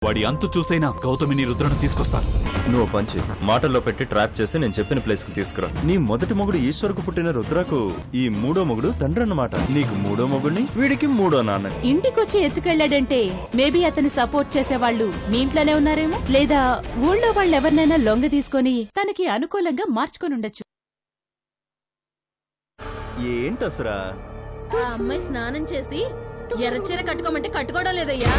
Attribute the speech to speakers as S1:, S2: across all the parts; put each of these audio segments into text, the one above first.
S1: వాడి అంతు చూసైనా గౌతమిని రుద్రను తీసుకొస్తాను.
S2: నువ్వు పంచి మాటల్లో పెట్టి ట్రాప్ చేసి నేను చెప్పిన ప్లేస్ కి తీసుకురా. నీ మొదటి మొగుడు ఈశ్వరకు పుట్టిన రుద్రకు ఈ మూడో మొగుడు తండ్రి అన్నమాట. నీకు మూడో మొగుడిని, వీడికి మూడో నాన్న.
S3: ఇంటికొచ్చి ఎత్తుకెళ్లాడంటే మేబీ అతని సపోర్ట్ చేసేవాళ్ళు మీ ఇంట్లోనే ఉన్నారేమో, లేదా ఊళ్ళో వాళ్ళెవరినైనా లొంగ తీసుకొని తనకి అనుకూలంగా మార్చుకొని ఉండొచ్చు.
S2: ఏంటసరా?
S4: ఆ అమ్మాయి స్నానం చేసి ఎర్రచీర కట్టుకోమంటే కట్టుకోవడం లేదయ్యా.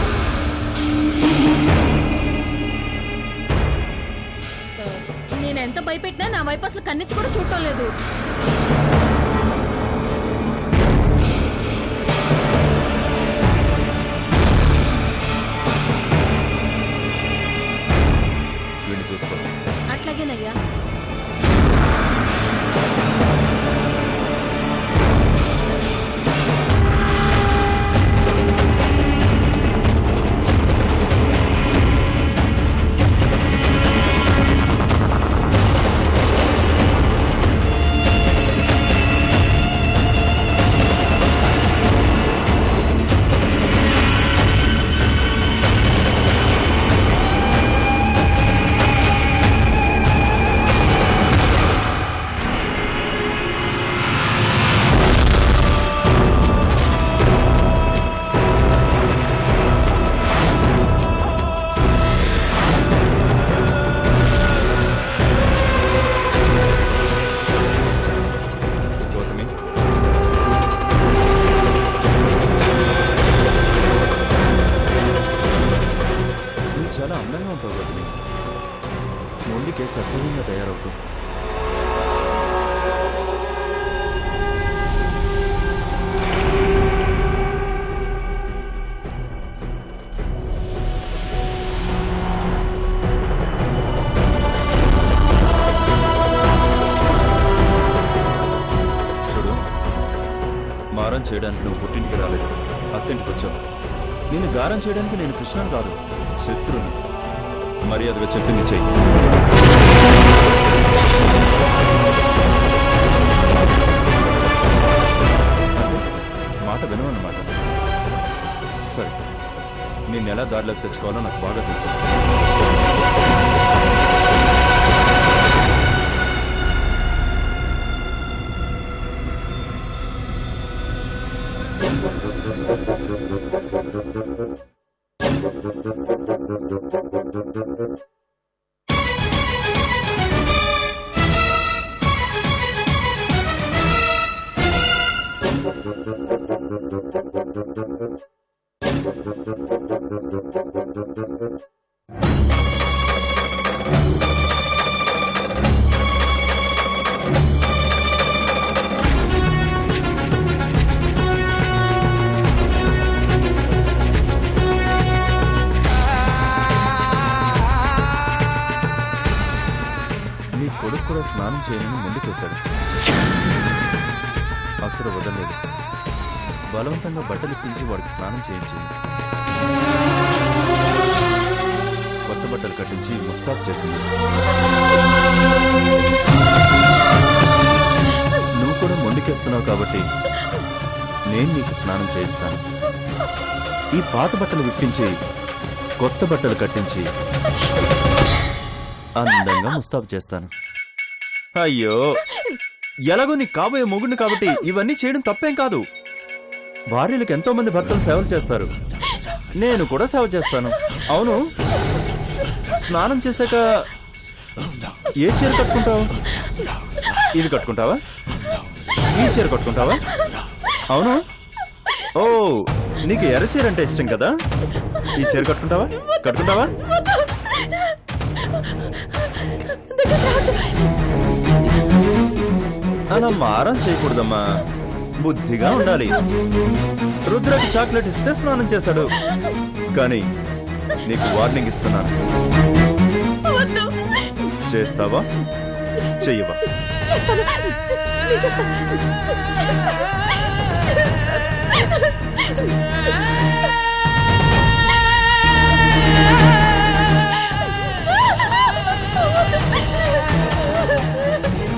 S4: నేనెంత భయపెట్టినా నా వైపు అసలు కన్నెత్తి కూడా చూడటం లేదు.
S2: వీడిని చూసుకో.
S4: అట్లాగేనయ్యా.
S2: గౌతమి, నువ్వు చాలా అందంగా ఉంటావు గౌతమి. మొండి కేసు అసహ్యంగా తయారవుతావు. చూడు, మారం చేయడానికి నువ్వు పుట్టింటికి రాలేదు, అత్తింటికి వచ్చావు. నేను గారం చేయడానికి నేను కృష్ణను కాదు, శత్రుని. మర్యాదగా చెప్పింది చెయ్యి. మాట వినవన్నమాట. సరే, నేను ఎలా దారిలోకి తెచ్చుకోవాలో నాకు బాగా తెలుసు. నీ కొడుకు కూడా స్నానం చేయనని ముందుకేశాడు. అసలు వదలలేదు. బలవంతంగా బట్టలు ఇప్పించి వాడికి స్నానం చేయించింది. కొత్త బట్టలు కట్టించి ముస్తాబ్ చేసింది. నువ్వు కూడా మొండికేస్తున్నావు కాబట్టి నేను నీకు స్నానం చేయిస్తాను. ఈ పాత బట్టలు విప్పించి కొత్త బట్టలు కట్టించి అందంగా ముస్తాబు చేస్తాను. అయ్యో, ఎలాగో నీకు కాబోయే మొగుడిని కాబట్టి ఇవన్నీ చేయడం తప్పేం కాదు. భార్యలకు ఎంతో మంది భర్తలు సేవలు చేస్తారు, నేను కూడా సేవ చేస్తాను. అవును, స్నానం చేశాక ఏ చీర కట్టుకుంటావు? ఇది కట్టుకుంటావా? ఈ చీర కట్టుకుంటావా? అవును. ఓ, నీకు ఎర్ర చీర అంటే ఇష్టం కదా? ఈ చీర కట్టుకుంటావా? కట్టుకుంటావా? అలా మారం చేయకూడదమ్మా, బుద్ధిగా ఉండాలి. రుద్రకి చాక్లెట్ ఇస్తే స్నానం చేశాడు, కానీ నీకు వార్నింగ్ ఇస్తున్నాను. చేస్తావా? చెయ్యవా?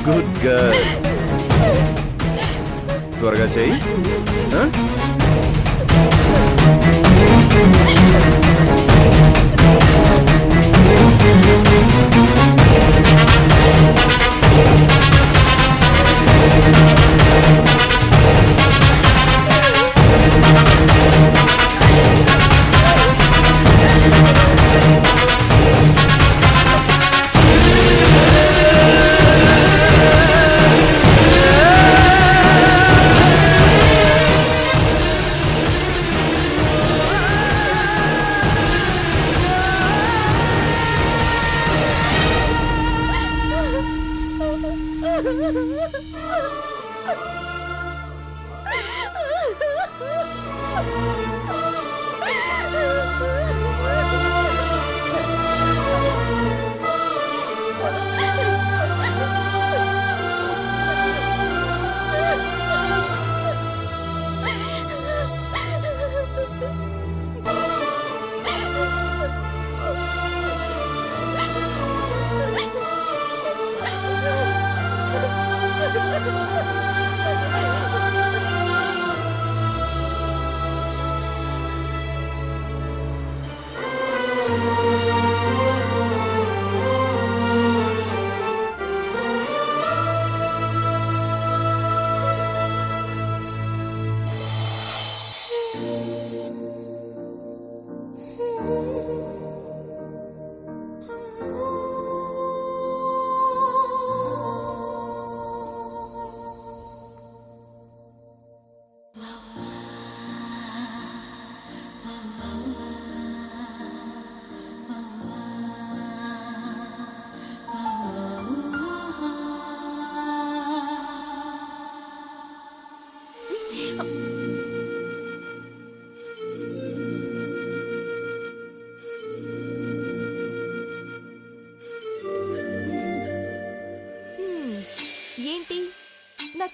S2: గుడ్ గర్ల్, త్వరగా చెయ్యి.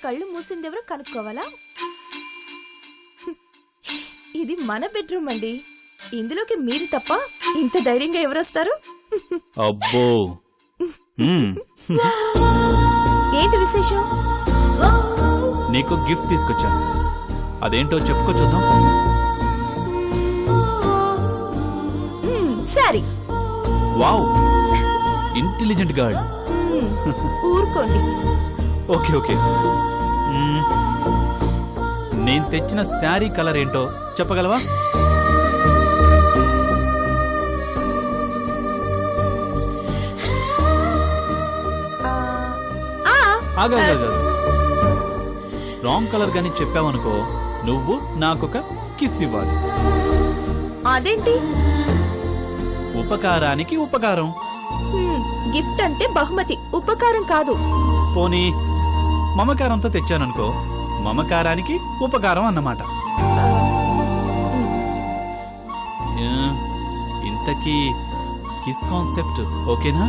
S5: కళ్ళు మూసిందెవరో కనుక్కోవాలా? ఇది మన బెడ్రూమ్ అండి. ఇందులోకి మీరు తప్ప ఇంత ధైర్యంగా ఎవరొస్తారు?
S1: అబ్బో
S5: ఏంటి విశేషం?
S1: నీకు గిఫ్ట్ తీసుకొచ్చాను. అదేంటో చెప్పుకో చూద్దాం.
S5: సారీ.
S1: Wow, intelligent girl.
S5: ఊరుకోండి.
S1: Okay okay. నేను తెచ్చిన శారీ కలర్ ఏంటో చెప్పగలవా? ఆగా రాంగ్ కలర్ గాని చెప్పావనుకో, నువ్వు నాకొక కిస్ ఇవ్వాలి.
S5: అదేంటి?
S1: ఉపకారానికి ఉపకారం.
S5: గిఫ్ట్ అంటే బహుమతి, ఉపకారం కాదు.
S1: పోనీ మమకారంతో తెచ్చాననుకో, మమకారానికి ఉపకారం అన్నమాట. ఇంతకీ కిస్ కాన్సెప్ట్ ఓకేనా?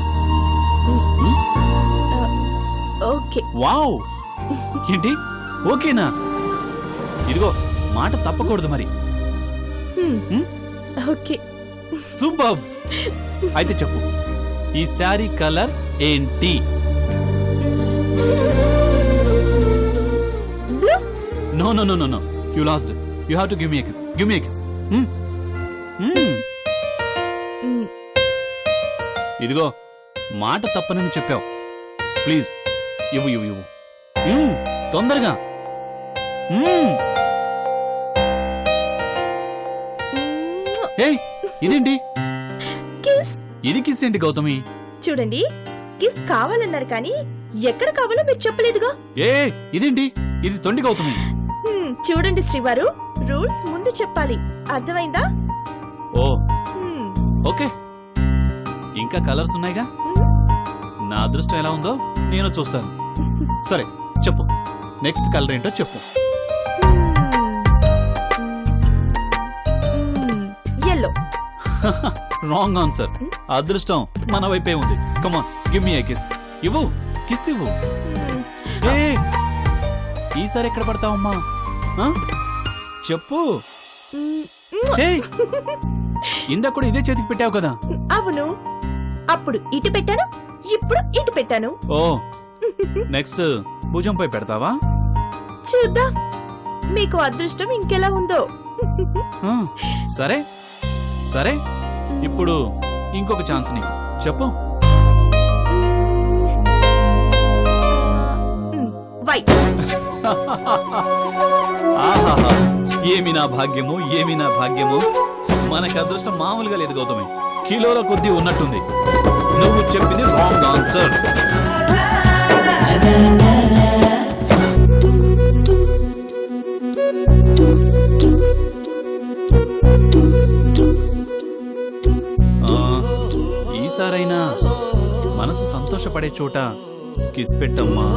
S5: ఓకే.
S1: వావ్, ఏంటి ఓకేనా? ఇదిగో మాట తప్పకూడదు మరి.
S5: ఓకే.
S1: సూపర్. అయితే చెప్పు, ఈ శారీ కలర్ ఏంటి?
S5: Blue.
S1: No no no no no, you lost. You have to give me a kiss. Give me a kiss. ఇదిగో మాట తప్పనని చెప్పావు. ప్లీజ్ ఇవ్వు ఇవ్వు ఇవ్వు. తొందరగా. ఏయ్, ఇదేంటి?
S5: కిస్.
S1: ఇది కిస్ ఏంటి గౌతమి?
S5: చూడండి, కిస్ కావాలన్నారు కానీ ఎక్కడ కావాలో మీరు చెప్పలేదుగా.
S1: ఏ ఇదేంటి? ఇది తొండి గౌతమి.
S5: చూడండి శ్రీవారు, రూల్స్ ముందు చెప్పాలి, అర్థమైందా?
S1: ఓ ఓకే. ఇంకా కలర్స్ ఉన్నాయిగా. నా అదృష్టం ఎలా ఉందో నేను చూస్తాను. సరే చెప్పు, నెక్స్ట్ కలర్ ఏంటో చెప్పు.
S5: ఎల్లో.
S1: Wrong answer. అదృష్టం మన వైపే ఉంది. కమాన్, గివ్ మీ ఏ కిస్. ఇవ్వు, కిస్ ఇవ్వు. ఏ ఈసారి ఎక్కడ పడతావమ్మా? చెప్పు. ఇందాక కూడా ఇదే చేతికి పెట్టావు కదా.
S5: అవును, అప్పుడు ఇటు పెట్టాను, ఇప్పుడు ఇటు పెట్టాను.
S1: ఓ, నెక్స్ట్ భుజంపై పెడతావా?
S5: చూద్దాం మీకు అదృష్టం ఇంకెలా ఉందో.
S1: సరే సరే, ఇప్పుడు ఇంకొక ఛాన్స్ నీకు. చెప్పు.
S5: వైట్.
S1: ఆహాహా, ఏమి నా భాగ్యము, ఏమి నా భాగ్యము. మనకి అదృష్టం మామూలుగా లేదు గౌతమి, కిలోల కొద్దీ ఉన్నట్టుంది. నువ్వు చెప్పింది రాంగ్ ఆన్సర్. ఈసారైనా మనసు సంతోషపడే చోట కిస్ పెట్టమ్మా.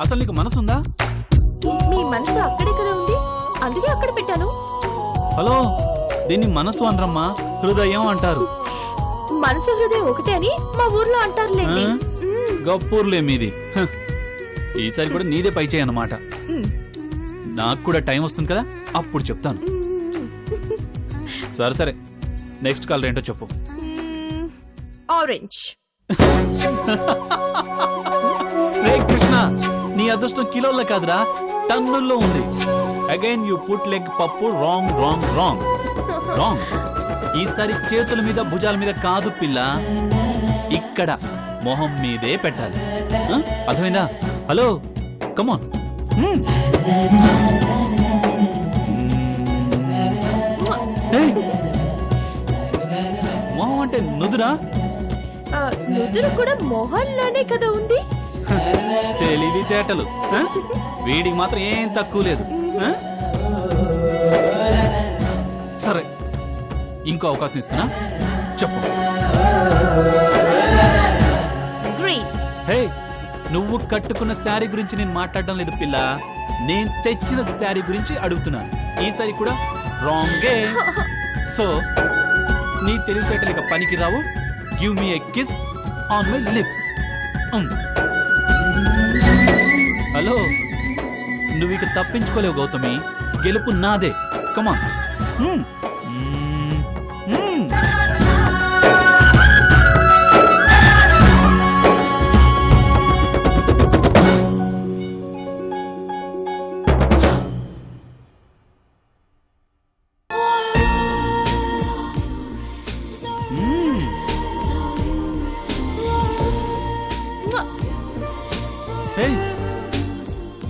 S1: అసలు నీకు మనసుందా?
S5: మీ మనసు అక్కడే కదా ఉంది, అందుకే అక్కడ పెట్టాను.
S1: హలో, దీన్ని మనసు అనరమ్మా, హృదయం అంటారు.
S5: మనసు హృదయం ఒకటే అని మా ఊర్లో అంటారులేండి.
S1: గప్పూర్లే మీది. ఈసారి కూడా నీదే పై చేయి అన్నమాట. నాకు కూడా టైం వస్తుంది కదా, అప్పుడు చెప్తాను. సరే సరే, నెక్స్ట్ కలర్ ఏంటో చెప్పు.
S5: ఆరెంజ్.
S1: రే కృష్ణ, నీ అదృష్టం కిలోల్లో కాదురా, టన్నుల్లో ఉంది. అగైన్ యూ పుట్ లెగ్ పప్పు. Wrong wrong wrong wrong. ఈసారి చేతుల మీద భుజాల మీద కాదు పిల్ల, ఇక్కడ మొహం మీదే పెట్టాలి. అర్థమైందా? హలో, కమాన్. మొహం అంటే నుదురా?
S5: నుదురు కూడా మొహంలోనే కదా ఉంది.
S1: తెలివితేటలు. వీడికి మాత్రం ఏం తక్కువ లేదు. సరే ఇంకో అవకాశం ఇస్తున్నా, చెప్పు.
S5: గ్రీన్.
S1: హే, నువ్వు కట్టుకున్న శారీ గురించి నేను మాట్లాడడం లేదు పిల్ల, నేను తెచ్చిన శారీ గురించి అడుగుతున్నాను. ఈసారి కూడా రాంగే. సో నీ తెలివితేటలు ఇక పనికి రావు. Give me a kiss on my lips. Hello, నువ్వు ఇక తప్పించుకోలేవు గౌతమి, గెలుపు నాదే. కమాన్.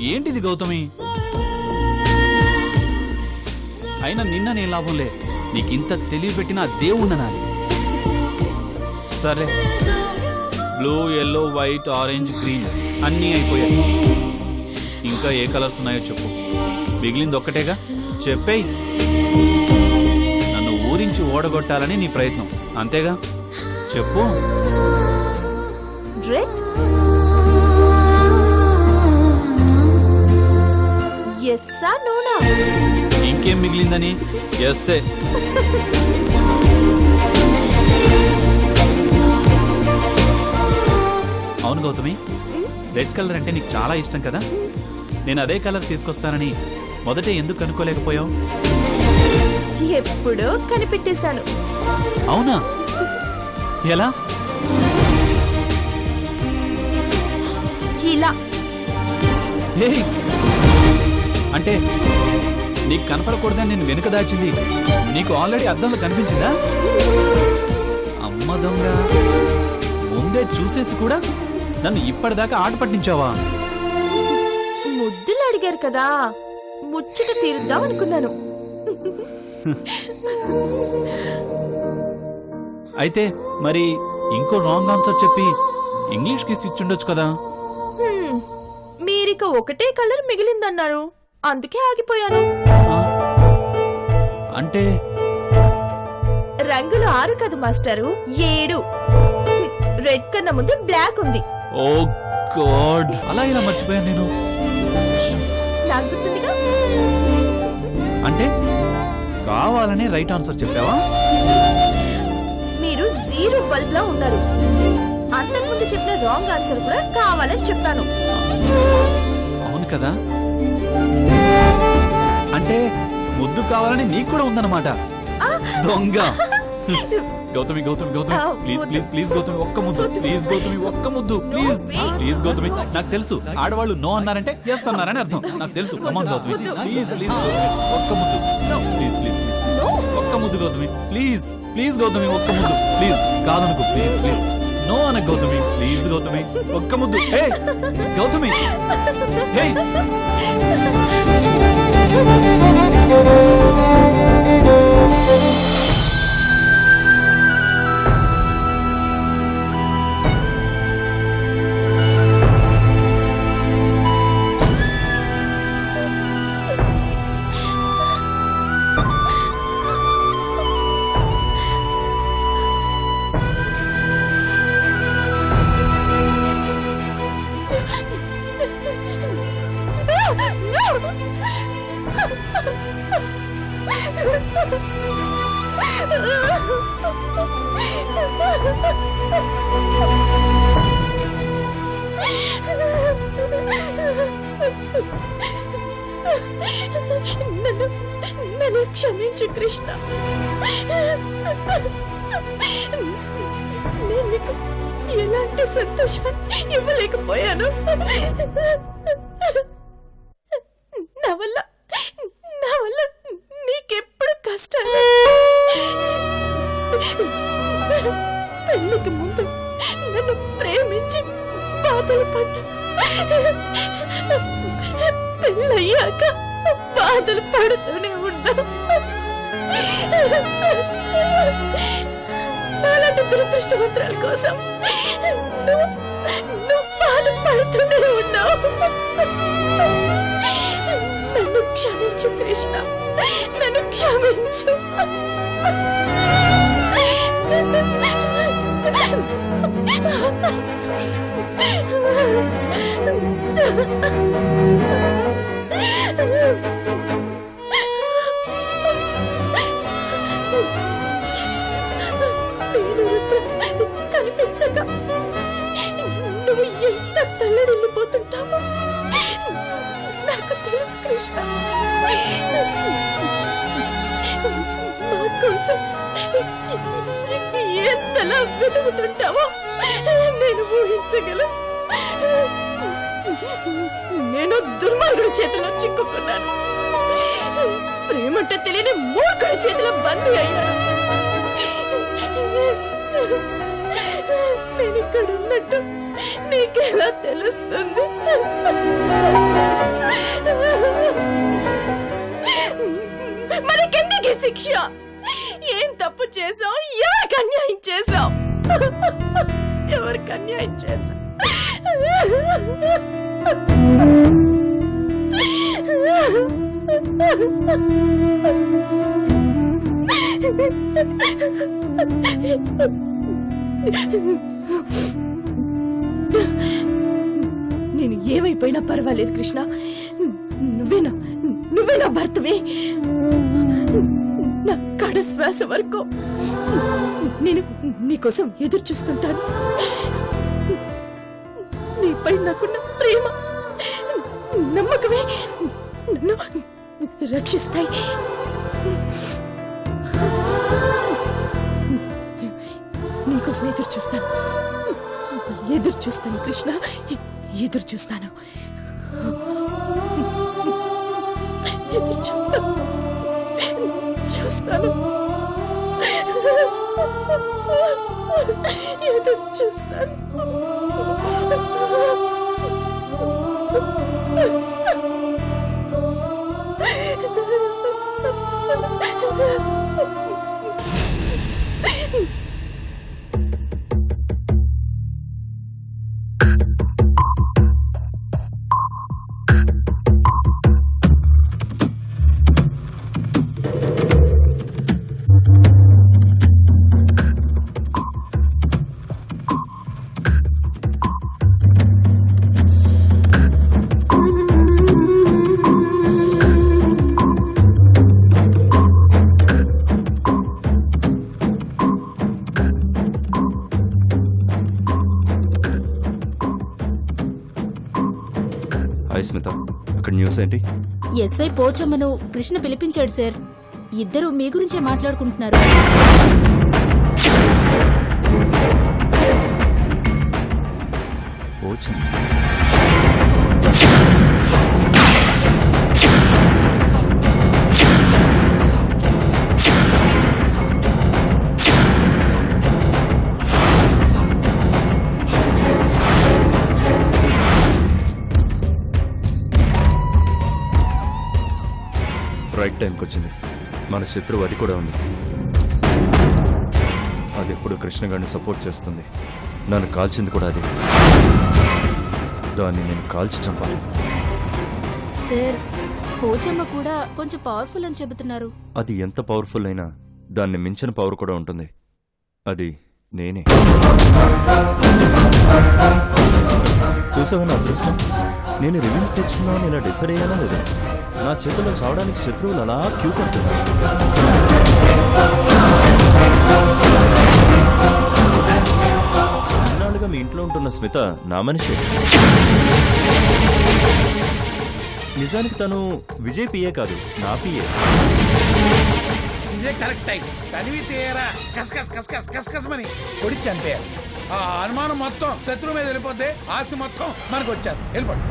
S1: ఏంటిది గౌతమి? అయినా నిన్న నీ లాభంలే, నీకింత తెలివి పెట్టిన దేవుణ్ణనాలి. సరే, blue, yellow, white, orange, green అన్నీ అయిపోయాయి. ఇంకా ఏ కలర్స్ ఉన్నాయో చెప్పు. మిగిలింది ఒక్కటేగా, చెప్పేయ్. నన్ను ఊరించి ఓడగొట్టాలని నీ ప్రయత్నం, అంతేగా? చెప్పు.
S5: రెడ్. ఎస్సా నోనా?
S1: ఇంకేం మిగిలిందని? ఎస్సే. అవును గౌతమి, రెడ్ కలర్ అంటే నీకు చాలా ఇష్టం కదా. నేను అదే కలర్ తీసుకొస్తానని మొదటే ఎందుకు అనుకోలేకపోయావు?
S5: ఎప్పుడో కనిపెట్టేశాను.
S1: అవునా? ఎలా?
S5: ఇలా.
S1: ఏయ్, అంటే నీకు కనపడకూడదని నేను వెనుక దాచింది నీకు ఆల్రెడీ అద్దంలో కనిపించిందా? అమ్మ దొంగ, ముందే చూసేసి కూడా నన్ను ఇప్పటిదాకా ఆట పట్టించావా?
S5: ముద్దులు అడిగారు కదా, ముచ్చట తీరుద్దాం అనుకున్నాను.
S1: అయితే మరి ఇంకో రాంగ్ ఆన్సర్ చెప్పి ఇంగ్లీష్ కిస్ ఇచ్చుండొచ్చు కదా.
S5: మీరిక ఒకటే కలర్ మిగిలిందన్నారు, అందుకే ఆగిపోయాను.
S1: అంటే
S5: రంగులు 6 కదా మాస్టరు, 7. రెడ్ కన్నా ముందు బ్లాక్ ఉంది.
S1: ఓ గాడ్, అలా ఇలా మర్చిపోయాను నేను.
S5: నాకు గుర్తుందిగా.
S1: అంటే కావాలనే రైట్ ఆన్సర్ చెప్పావా?
S5: మీరు 0 బల్బ్ లా ఉన్నారు. అంతకుముందు చెప్పిన రాంగ్ ఆన్సర్ కూడా కావాలని చెప్పాను.
S1: అవును కదా, అంటే ముద్దు కావాలని నీకు కూడా ఉందన్నమాట. దొంగ. Gautami Gautami Gautami, please please please Gautami, ఒక్క ముద్దు ప్లీజ్. గౌతమి ఒక్క ముద్దు ప్లీజ్ ప్లీజ్. గౌతమి, నాకు తెలుసు ఆడవాళ్ళు నో అన్నారంటే ఎస్ అన్నారని అర్థం, నాకు తెలుసు. కమాన్ గౌతమి, ప్లీజ్ ప్లీజ్ గౌతమి, ఒక్క ముద్దు ప్లీజ్ ప్లీజ్ ప్లీజ్. ఒక్క ముద్దు గౌతమి, ప్లీజ్ ప్లీజ్. గౌతమి ఒక్క ముద్దు ప్లీజ్. కాదనుకో ప్లీజ్ ప్లీజ్. నో అన గౌతమి, ప్లీజ్ గౌతమి, ఒక్క ముద్దు. హే గౌతమి, హే.
S5: నన్ను క్షమించు కృష్ణ. నేను నీకు ఎలాంటి సంతోషాన్ని ఇవ్వలేకపోయాను. నా వల్ల నీకెప్పుడు కష్టాలు. పెళ్లికి ముందు నన్ను ప్రేమించి బాధలు పడ్డా, పెళ్ళయ్యాక బాధలు పడుతూనే ఉన్నా. నాలాంటి దురదృష్టవంతురాల కోసం నువ్వు బాధపడుతూనే ఉన్నావు. నన్ను క్షమించు కృష్ణ. నన్ను క్షమించు. నేను రుద్ర కనిపించక నువ్వు ఎంత తల్లడిల్లిపోతుంటావో నాకు తెలుసు కృష్ణ. మా కోసం ఎంతలా వెతుకుతుంటావో నేను ఊహించగలను. నేను దుర్మార్గుడి చేతిలో చిక్కుకున్నాను. ప్రేమంటే తెలియని మూర్ఖుడి చేతిలో బందీ అయ్యాను. నేను ఇక్కడ ఉన్నట్టు నీకెలా తెలుస్తుంది? మనకెందుకు శిక్ష? ఏం తప్పు చేసావు? ఎవరికి అన్యాయం చేసావు? ఎవరికి అన్యాయం చేసావు? నేను ఏమైపోయినా పర్వాలేదు కృష్ణ. నువ్వే నా భర్తవే. నా కడ శ్వాస వరకు నేను నీకోసం ఎదురు చూస్తుంటాను. నీపై నాకున్న ప్రేమ, నమ్మకమే నన్ను రక్షిస్తాయి. నీకోసం ఎదురు చూస్తాను కృష్ణ, ఎదురు చూస్తాను. ఎదురు చూస్తాను.
S2: హాయ్ స్మిత, అక్కడ న్యూస్ ఏంటి?
S3: ఎస్ఐ పోచమ్మను కృష్ణ పిలిపించాడు సార్. ఇద్దరు మీ గురించే మాట్లాడుకుంటున్నారు.
S2: పోచమ్మ? రైట్ టైంకి వచ్చింది. మన శత్రువు అది కూడా ఉంది. అది ఎప్పుడు కృష్ణ గారిని సపోర్ట్ చేస్తుంది. నన్ను కాల్చింది కూడా అది. దాన్ని నేను కాల్చి చంపాలి.
S3: సార్, పోచమ్మ కూడా కొంచెం పవర్ఫుల్ అని చెబుతున్నారు.
S2: అది ఎంత పవర్ఫుల్ అయినా దాన్ని మించిన పవర్ కూడా ఉంటుంది. అది నేనే. చూసావా నా అదృష్టం? నేను రివెంజ్ తెచ్చుకున్నాను ఇలా డిసైడ్ అయ్యానా లేదా? నా చేతుల్లో చావడానికి శత్రువులు అలా క్యూ కడుతున్నారు. ఇన్నాళ్ళుగా మీ ఇంట్లో ఉంటున్న స్మిత నా మనిషి. నిజానికి తను విజయ్ పిఏ కాదు, నా పిఏ.
S6: ఇదే కరెక్ట్ టైం. తనివి తీయరా కసకస్ కసకస్ కసకసమని పొడి చంపేయాలి. ఆ అనుమానం మొత్తం శత్రువు మీద వెళ్ళిపోతే ఆస్తి మొత్తం మనకు వచ్చారు. వెళ్ళిపోండి.